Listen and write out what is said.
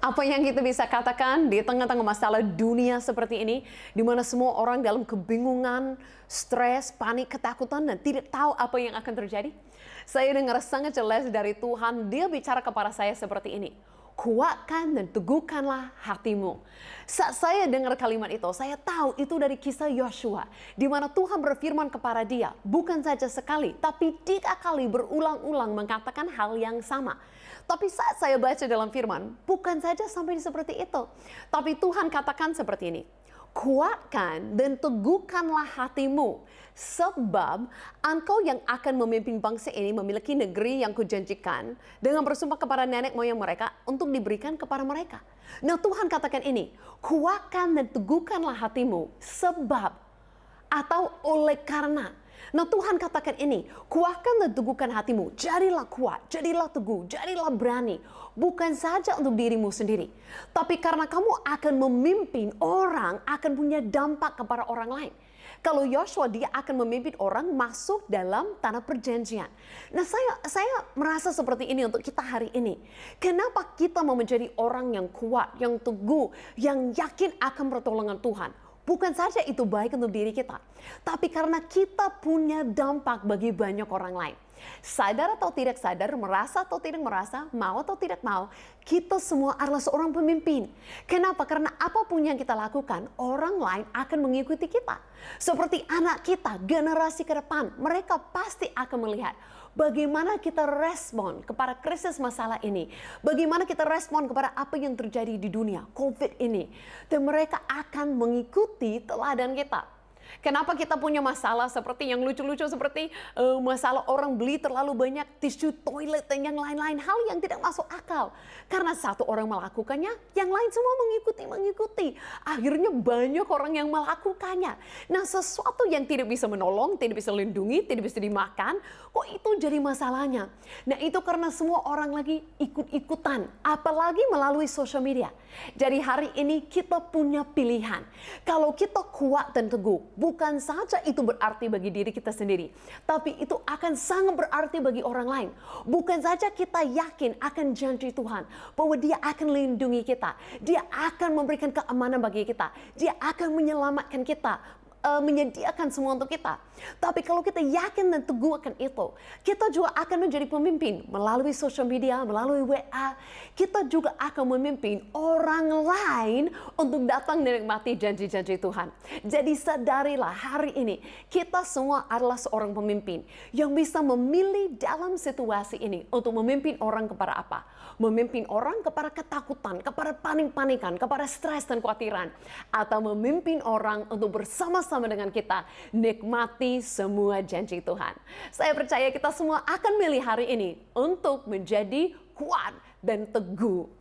Apa yang kita bisa katakan di tengah-tengah masalah dunia seperti ini, di mana semua orang dalam kebingungan, stres, panik, ketakutan, dan tidak tahu apa yang akan terjadi? Saya dengar sangat jelas dari Tuhan, Dia bicara kepada saya seperti ini. Kuatkan dan teguhkanlah hatimu. Saat saya dengar kalimat itu, saya tahu itu dari kisah Yosua, di mana Tuhan berfirman kepada dia, bukan saja sekali, tapi 3 kali berulang-ulang mengatakan hal yang sama. Tapi saat saya baca dalam firman, bukan saja sampai seperti itu, tapi Tuhan katakan seperti ini. Kuatkan dan teguhkanlah hatimu, sebab engkau yang akan memimpin bangsa ini memiliki negeri yang kujanjikan dengan bersumpah kepada nenek moyang mereka untuk diberikan kepada mereka. Nah, Tuhan katakan ini, kuatkan dan teguhkanlah hatimu, sebab atau oleh karena. Nah, Tuhan katakan ini, kuatkan dan teguhkan hatimu, jadilah kuat, jadilah teguh, jadilah berani. Bukan saja untuk dirimu sendiri, tapi karena kamu akan memimpin orang, akan punya dampak kepada orang lain. Kalau Yosua, dia akan memimpin orang masuk dalam tanah perjanjian. Nah, saya merasa seperti ini untuk kita hari ini. Kenapa kita mau menjadi orang yang kuat, yang teguh, yang yakin akan pertolongan Tuhan? Bukan saja itu baik untuk diri kita, tapi karena kita punya dampak bagi banyak orang lain. Sadar atau tidak sadar, merasa atau tidak merasa, mau atau tidak mau, kita semua adalah seorang pemimpin. Kenapa? Karena apapun yang kita lakukan, orang lain akan mengikuti kita. Seperti anak kita, generasi ke depan, mereka pasti akan melihat bagaimana kita respon kepada krisis masalah ini. Bagaimana kita respon kepada apa yang terjadi di dunia, COVID ini. Dan mereka akan mengikuti teladan kita. Kenapa kita punya masalah seperti yang lucu-lucu seperti masalah orang beli terlalu banyak tisu toilet dan yang lain-lain, hal yang tidak masuk akal. Karena satu orang melakukannya, yang lain semua mengikuti. Akhirnya banyak orang yang melakukannya. Nah, sesuatu yang tidak bisa menolong, tidak bisa lindungi, tidak bisa dimakan, kok itu jadi masalahnya. Nah, itu karena semua orang lagi ikut-ikutan, apalagi melalui sosial media. Jadi hari ini kita punya pilihan. Kalau kita kuat dan teguh, bukan saja itu berarti bagi diri kita sendiri, tapi itu akan sangat berarti bagi orang lain. Bukan saja kita yakin akan janji Tuhan, bahwa Dia akan melindungi kita, Dia akan memberikan keamanan bagi kita, Dia akan menyelamatkan kita, menyediakan semua untuk kita. Tapi kalau kita yakin dan teguh akan itu, kita juga akan menjadi pemimpin melalui sosial media, melalui WA. Kita juga akan memimpin orang lain untuk datang menikmati janji-janji Tuhan. Jadi sadarilah hari ini, kita semua adalah seorang pemimpin yang bisa memilih dalam situasi ini untuk memimpin orang kepada apa? Memimpin orang kepada ketakutan, kepada panik-panikan, kepada stres dan kekhawatiran. Atau memimpin orang untuk bersama-sama dengan kita nikmati semua janji Tuhan. Saya percaya kita semua akan milih hari ini untuk menjadi kuat dan teguh.